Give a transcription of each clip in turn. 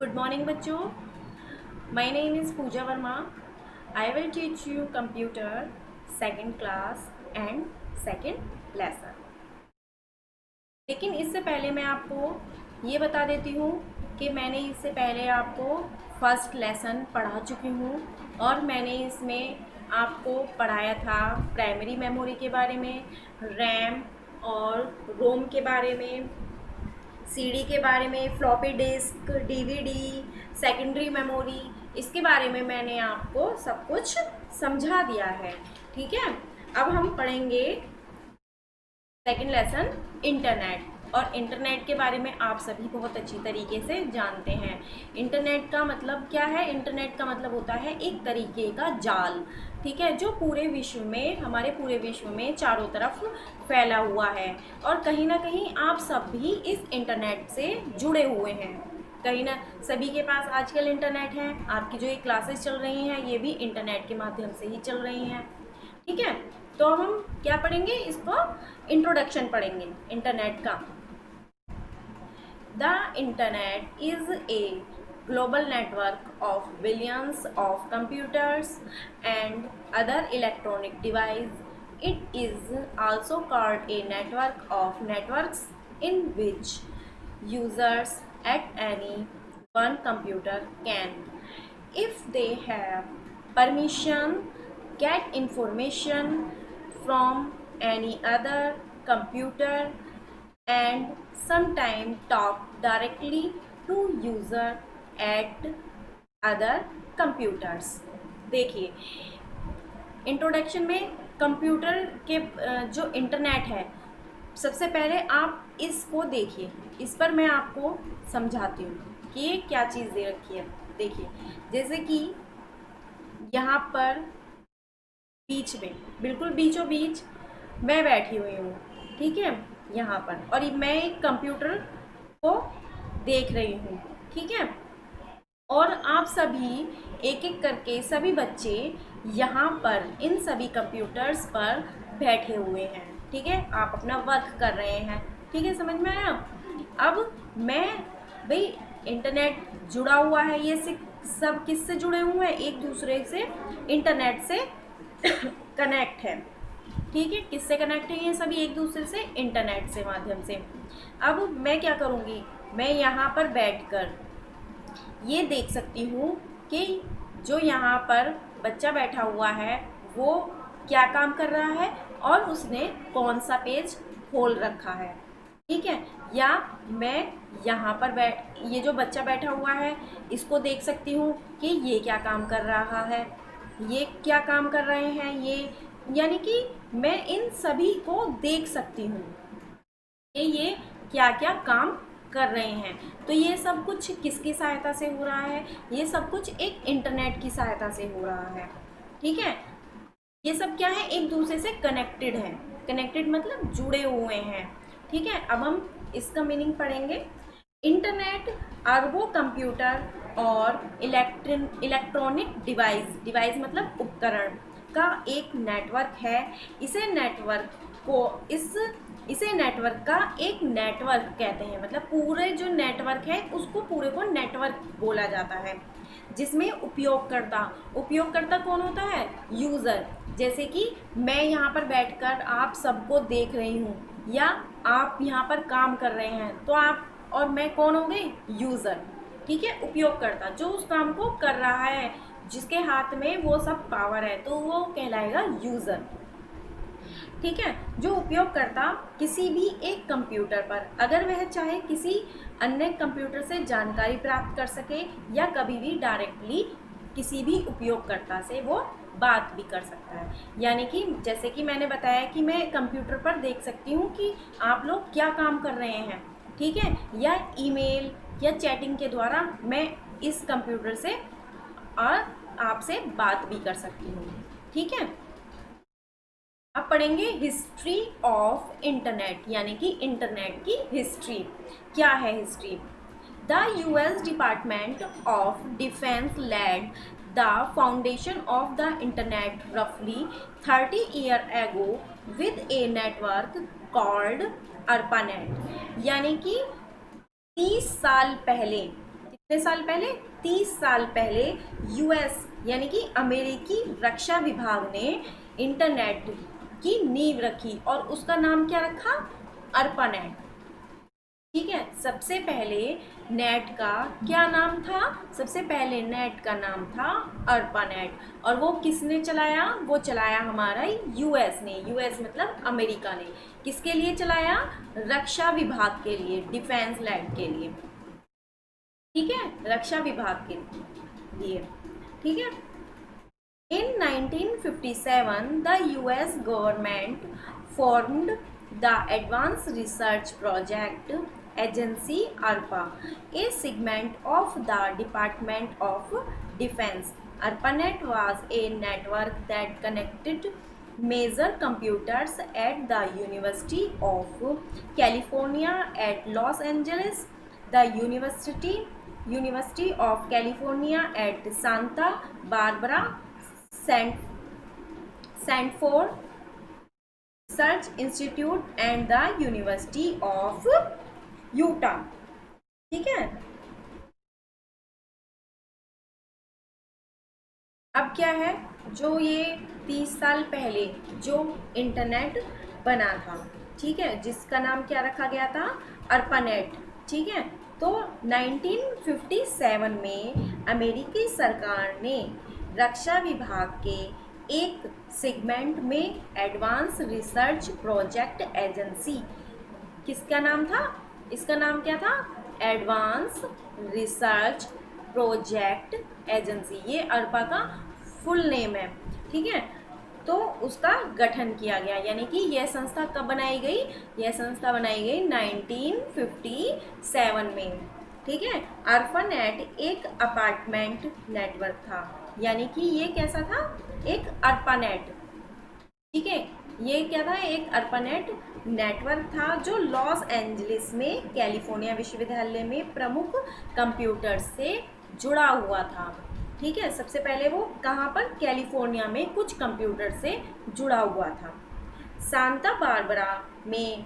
Good morning बच्चों. My name is Pooja Verma. I will teach you computer second class and second lesson. लेकिन इससे पहले मैं आपको ये बता देती हूँ कि मैंने इससे पहले आपको फर्स्ट लेसन पढ़ा चुकी हूँ और मैंने इसमें आपको पढ़ाया था प्राइमरी मेमोरी के बारे में, रैम और रोम के बारे में, सीडी के बारे में, floppy disk, DVD, secondary memory, इसके बारे में मैंने आपको सब कुछ समझा दिया है. ठीक है, अब हम पढ़ेंगे सेकेंड लेसन इंटरनेट. और इंटरनेट के बारे में आप सभी बहुत अच्छी तरीके से जानते हैं. इंटरनेट का मतलब क्या है? इंटरनेट का मतलब होता है एक तरीके का जाल. ठीक है, जो पूरे विश्व में, हमारे पूरे विश्व में चारों तरफ फैला हुआ है और कहीं ना कहीं आप सब भी इस इंटरनेट से जुड़े हुए हैं. कहीं ना सभी के पास आजकल इंटरनेट है. आपकी जो ये क्लासेस चल रही हैं ये भी इंटरनेट के माध्यम से ही चल रही हैं. ठीक है, तो अब हम क्या पढ़ेंगे? इसको इंट्रोडक्शन पढ़ेंगे इंटरनेट का. The internet is a global network of billions of computers and other electronic devices. It is also called a network of networks in which users at any one computer can, if they have permission, get information from any other computer and sometimes talk directly to user at other computers. देखिए, introduction में computer के जो internet है, सबसे पहले आप इसको देखिए. इस पर मैं आपको समझाती हूँ कि ये क्या चीज़ दे रखी है. देखिए, जैसे कि यहाँ पर बीच में, बिल्कुल बीचों बीच मैं बैठी हुई हूँ. ठीक है, यहाँ पर, और मैं एक कंप्यूटर को देख रही हूँ. ठीक है, और आप सभी एक एक करके सभी बच्चे यहाँ पर इन सभी कंप्यूटर्स पर बैठे हुए हैं. ठीक है, आप अपना वर्क कर रहे हैं. ठीक है, समझ में आया? अब मैं, भाई इंटरनेट जुड़ा हुआ है, ये सब किससे जुड़े हुए हैं? एक दूसरे से, इंटरनेट से कनेक्ट है. ठीक है, किससे कनेक्ट है? ये सभी एक दूसरे से इंटरनेट से माध्यम से. अब मैं क्या करूँगी? मैं यहाँ पर बैठकर ये देख सकती हूँ कि जो यहाँ पर बच्चा बैठा हुआ है वो क्या काम कर रहा है और उसने कौन सा पेज खोल रखा है. ठीक है, या मैं यहाँ पर ये जो बच्चा बैठा हुआ है इसको देख सकती हूँ कि ये क्या काम कर रहा है, ये क्या काम कर रहे हैं ये, यानी कि मैं इन सभी को देख सकती हूँ कि ये क्या क्या काम कर रहे हैं. तो ये सब कुछ किसकी सहायता से हो रहा है? ये सब कुछ एक इंटरनेट की सहायता से हो रहा है. ठीक है, ये सब क्या है? एक दूसरे से कनेक्टेड है. कनेक्टेड मतलब जुड़े हुए हैं. ठीक है, अब हम इसका मीनिंग पढ़ेंगे. इंटरनेट अरबों कंप्यूटर और इलेक्ट्रॉनिक डिवाइस मतलब उपकरण का एक नेटवर्क है. इसे नेटवर्क का एक नेटवर्क कहते हैं. मतलब पूरे जो नेटवर्क है उसको पूरे को नेटवर्क बोला जाता है, जिसमें उपयोगकर्ता कौन होता है? यूज़र. जैसे कि मैं यहाँ पर बैठकर आप सबको देख रही हूँ या आप यहाँ पर काम कर रहे हैं, तो आप और मैं कौन हो गई? यूज़र. ठीक है, उपयोगकर्ता जो उस काम को कर रहा है, जिसके हाथ में वो सब पावर है, तो वो कहलाएगा यूज़र. ठीक है, जो उपयोगकर्ता किसी भी एक कंप्यूटर पर, अगर वह चाहे किसी अन्य कंप्यूटर से जानकारी प्राप्त कर सके या कभी भी डायरेक्टली किसी भी उपयोगकर्ता से वो बात भी कर सकता है. यानी कि जैसे कि मैंने बताया कि मैं कंप्यूटर पर देख सकती हूँ कि आप लोग क्या काम कर रहे हैं. ठीक है, या ईमेल या चैटिंग के द्वारा मैं इस कंप्यूटर से और आपसे बात भी कर सकती हूँ. ठीक है, अब पढ़ेंगे हिस्ट्री ऑफ इंटरनेट, यानी कि इंटरनेट की हिस्ट्री. क्या है history? The US department of defense led the foundation of the internet रफली 30 year ago with a network called ARPANET. यानी कि 30 साल पहले, कितने साल पहले? 30 साल पहले यूएस यानी कि अमेरिकी रक्षा विभाग ने इंटरनेट की नींव रखी और उसका नाम क्या रखा? अर्पानेट। ठीक है, सबसे पहले नेट का क्या नाम था? सबसे पहले नेट का नाम था अर्पानेट। और वो किसने चलाया? वो चलाया हमारा यूएस ने। यूएस मतलब अमेरिका ने। किसके लिए चलाया? रक्षा विभाग के लिए, डिफेंस लैब के लिए। ठीक है, रक्षा विभाग के लिए। ठीक है। In 1957, the US government formed the Advanced Research Project Agency ARPA, a segment of the Department of Defense. ARPANET was a network that connected major computers at the University of California at Los Angeles, the University of California at Santa Barbara, Stanford Research Institute and the University of Utah. ठीक है। अब क्या है, जो ये 30 साल पहले जो इंटरनेट बना था, ठीक है, जिसका नाम क्या रखा गया था? अर्पानेट। ठीक है, तो 1957 में अमेरिकी सरकार ने रक्षा विभाग के एक सेगमेंट में एडवांस रिसर्च प्रोजेक्ट एजेंसी, किसका नाम था? इसका नाम क्या था? Advance research project agency. ये अर्पा का फुल नेम है। ठीक है, तो उसका गठन किया गया, यानी कि यह संस्था कब बनाई गई? यह संस्था बनाई गई 1957 में। ठीक है, अर्पानेट एक अपार्टमेंट नेटवर्क था, यानी कि ये कैसा था? एक अर्पानेट। ठीक है, ये क्या था? एक अर्पानेट नेटवर्क था जो लॉस एंजलिस में कैलिफोर्निया विश्वविद्यालय में प्रमुख कंप्यूटर्स से जुड़ा हुआ था। ठीक है, सबसे पहले वो कहाँ पर? कैलिफोर्निया में कुछ कंप्यूटर से जुड़ा हुआ था। सांता बारबरा में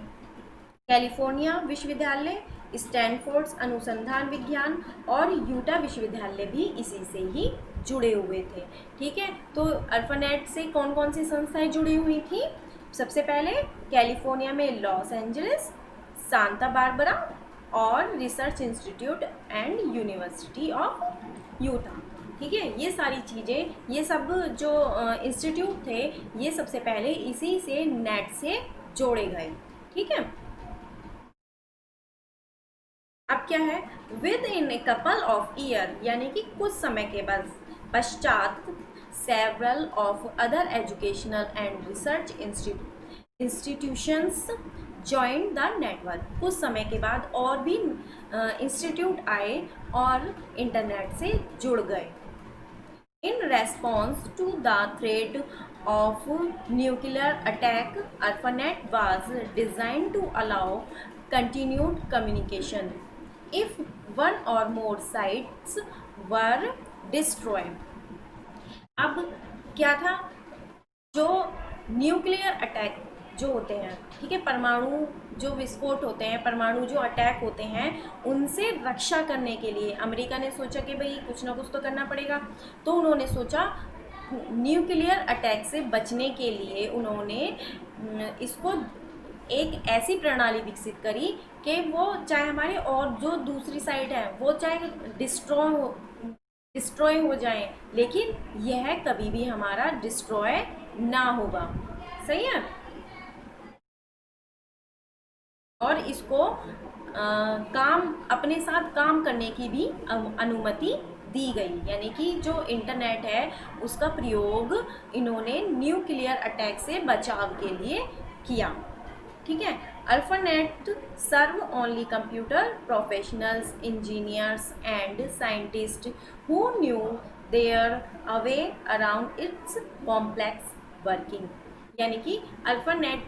कैलिफोर्निया विश्वविद्यालय, स्टैनफोर्ड अनुसंधान विज्ञान और यूटा विश्वविद्यालय भी इसी से ही जुड़े हुए थे। ठीक है, तो अर्पानेट से कौन कौन सी संस्थाएं जुड़ी हुई थी? सबसे पहले कैलिफोर्निया में लॉस एंजलिस, सांता बारबरा और research institute and university of Utah. ठीक है, ये सारी चीज़ें, ये सब जो इंस्टीट्यूट थे, ये सबसे पहले इसी से नेट से जोड़े गए। ठीक है, अब क्या है? With in a couple of year, यानी कि कुछ समय के बाद पश्चात several of other educational and research institutions join the network. कुछ समय के बाद और भी इंस्टीट्यूट आए और इंटरनेट से जुड़ गए। In response to the threat of nuclear attack, ARPANET was designed to allow continued communication if one or more sites were destroyed. अब क्या था? जो न्यूक्लियर अटैक जो होते हैं, ठीक है, परमाणु जो विस्फोट होते हैं, परमाणु जो अटैक होते हैं, उनसे रक्षा करने के लिए अमेरिका ने सोचा कि भाई कुछ ना कुछ तो करना पड़ेगा। तो उन्होंने सोचा न्यूक्लियर अटैक से बचने के लिए उन्होंने इसको एक ऐसी प्रणाली विकसित करी कि वो चाहे हमारे और जो दूसरी साइड है वो चाहे डिस्ट्रॉय हो जाए, लेकिन यह कभी भी हमारा डिस्ट्रॉय ना होगा। सही है, और इसको काम अपने साथ काम करने की भी अनुमति दी गई, यानी कि जो इंटरनेट है उसका प्रयोग इन्होंने न्यूक्लियर अटैक से बचाव के लिए किया। ठीक है, ARPANET serve only computer professionals, engineers and scientists who knew their way around its complex working। यानी कि ARPANET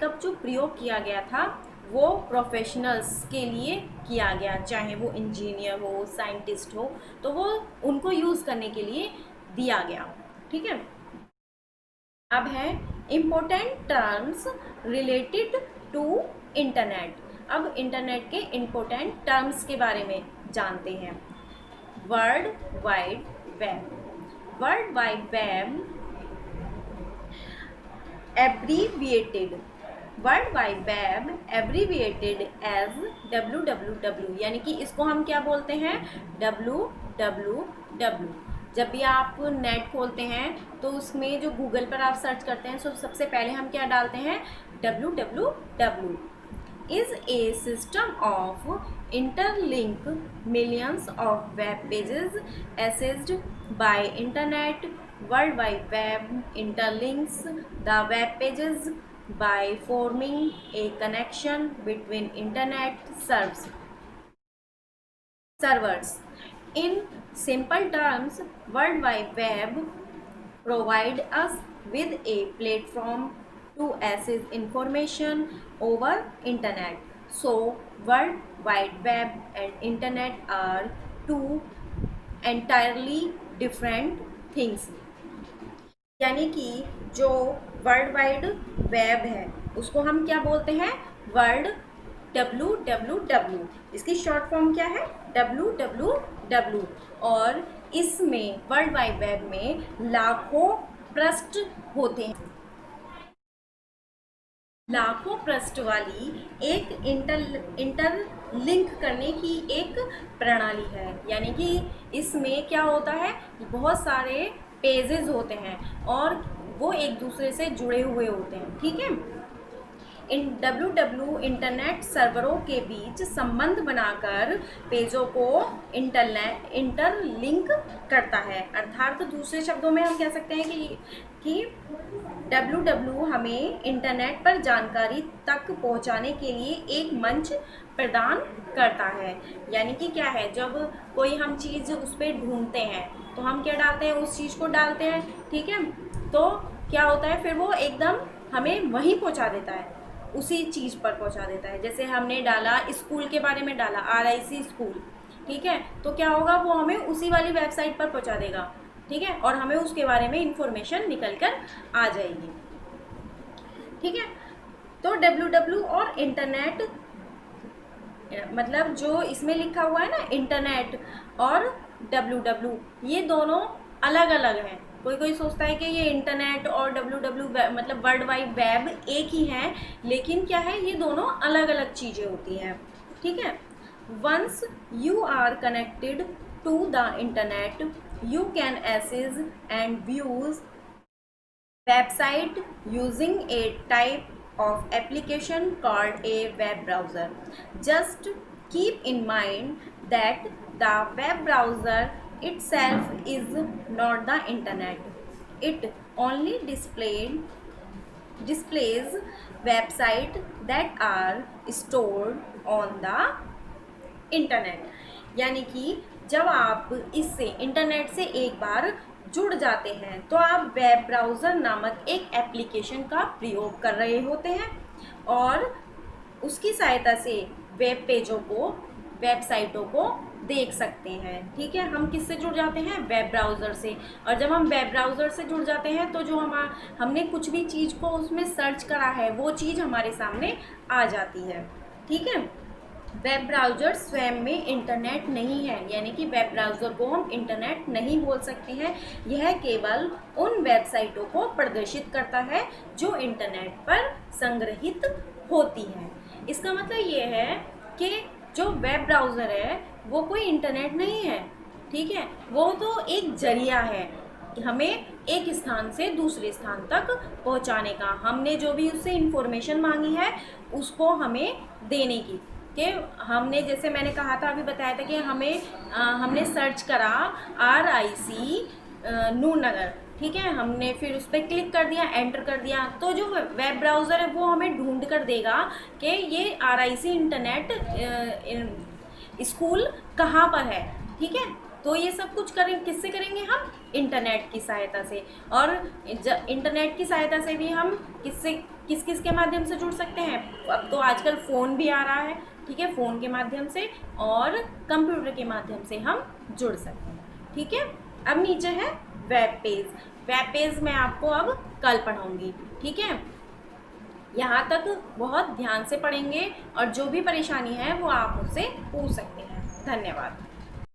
का जो प्रयोग किया गया था वो प्रोफेशनल्स के लिए किया गया, चाहे वो इंजीनियर हो, साइंटिस्ट हो, तो वो उनको यूज़ करने के लिए दिया गया। ठीक है, अब है important terms related to internet. अब इंटरनेट के इम्पोर्टेंट टर्म्स के बारे में जानते हैं। World wide web. World wide web abbreviated, world wide web abbreviated as WWW, यानी कि इसको हम क्या बोलते हैं, WWW। जब भी आप नेट खोलते हैं तो उसमें जो गूगल पर आप सर्च करते हैं तो सबसे पहले हम क्या डालते हैं, WWW is a system of interlink millions of web pages accessed by internet. World Wide Web interlinks the web pages by forming a connection between internet servers. In simple terms, World Wide Web provide us with a platform to access information over internet. So World Wide Web and internet are two entirely different things. यानी कि जो world wide web है उसको हम क्या बोलते हैं, world WWW, इसकी शॉर्ट फॉर्म क्या है, WWW। और इसमें वर्ल्ड वाइड वेब में लाखों पृष्ठ होते हैं, लाखों पृष्ठ वाली एक इंटरलिंक करने की एक प्रणाली है। यानी कि इसमें क्या होता है, बहुत सारे पेजेस होते हैं और वो एक दूसरे से जुड़े हुए होते हैं, ठीक है। इन WW इंटरनेट सर्वरों के बीच संबंध बनाकर पेजों को इंटरलिंक करता है। अर्थात दूसरे शब्दों में हम कह सकते हैं कि WW हमें इंटरनेट पर जानकारी तक पहुंचाने के लिए एक मंच प्रदान करता है। यानी कि क्या है, जब कोई हम चीज़ उस पर ढूंढते हैं तो हम क्या डालते हैं, उस चीज़ को डालते हैं, ठीक है। तो क्या होता है, फिर वो एकदम हमें वहीं पहुंचा देता है, उसी चीज़ पर पहुंचा देता है। जैसे हमने डाला स्कूल के बारे में डाला, RIC स्कूल, ठीक है, तो क्या होगा, वो हमें उसी वाली वेबसाइट पर पहुंचा देगा, ठीक है, और हमें उसके बारे में इंफॉर्मेशन निकल कर आ जाएगी, ठीक है। तो WW और इंटरनेट, मतलब जो इसमें लिखा हुआ है ना इंटरनेट और WW, ये दोनों अलग अलग हैं। कोई सोचता है कि ये इंटरनेट और WW मतलब वर्ल्ड वाइड वेब एक ही हैं, लेकिन क्या है, ये दोनों अलग अलग चीज़ें होती हैं, ठीक है। Once you are connected to the internet, you can access and view website using a type of application called a web browser. Just keep in mind that the web browser itself is not the internet. It only displays websites that are stored on the internet. यानी कि जब आप इससे internet से एक बार जुड़ जाते हैं तो आप वेब ब्राउज़र नामक एक एप्लीकेशन का प्रयोग कर रहे होते हैं और उसकी सहायता से वेब पेजों को, वेबसाइटों को देख सकते हैं, ठीक है। हम किससे जुड़ जाते हैं, वेब ब्राउज़र से। और जब हम वेब ब्राउज़र से जुड़ जाते हैं तो जो हमने कुछ भी चीज़ को उसमें सर्च करा है वो चीज़ हमारे सामने आ जाती है, ठीक है। वेब ब्राउज़र स्वयं में इंटरनेट नहीं है, यानी कि वेब ब्राउज़र को हम इंटरनेट नहीं बोल सकते हैं। यह केवल उन वेबसाइटों को प्रदर्शित करता है जो इंटरनेट पर संग्रहित होती हैं। इसका मतलब ये है कि जो वेब ब्राउज़र है वो कोई इंटरनेट नहीं है, ठीक है, वो तो एक जरिया है हमें एक स्थान से दूसरे स्थान तक पहुंचाने का। हमने जो भी उससे इंफॉर्मेशन मांगी है उसको हमें देने की, कि हमने, जैसे मैंने कहा था, अभी बताया था कि हमने सर्च करा RIC नूरनगर, ठीक है, हमने फिर उस पर क्लिक कर दिया, एंटर कर दिया, तो जो वेब ब्राउज़र है वो हमें ढूंढ कर देगा कि ये RIC इंटरनेट स्कूल कहाँ पर है, ठीक है। तो ये सब कुछ किससे करेंगे हम, इंटरनेट की सहायता से। और इंटरनेट की सहायता से भी हम किस के माध्यम से जुड़ सकते हैं, अब तो आजकल फ़ोन भी आ रहा है, ठीक है, फ़ोन के माध्यम से और कंप्यूटर के माध्यम से हम जुड़ सकते हैं, ठीक है। अब नीचे है वेब पेज। वेब पेज मैं आपको अब कल पढ़ाऊँगी, ठीक है। यहाँ तक बहुत ध्यान से पढ़ेंगे और जो भी परेशानी है वो आप मुझसे पूछ सकते हैं। धन्यवाद।